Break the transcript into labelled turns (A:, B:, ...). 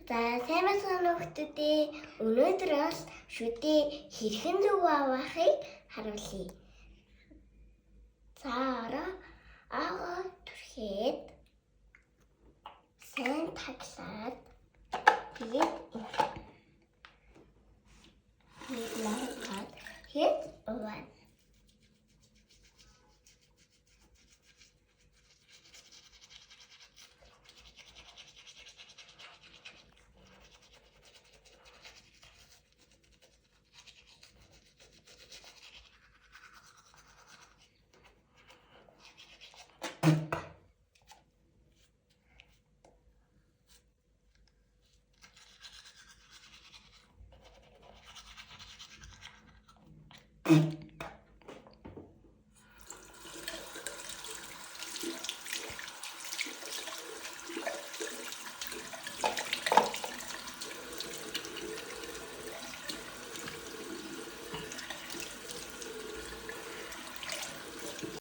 A: За сайн байна хүмүүстээ. Өнөөдөр бол шүдээ хэрхэн зөв авахыг харуулъя. За агаа түрхээд сайн таглаад тэгээд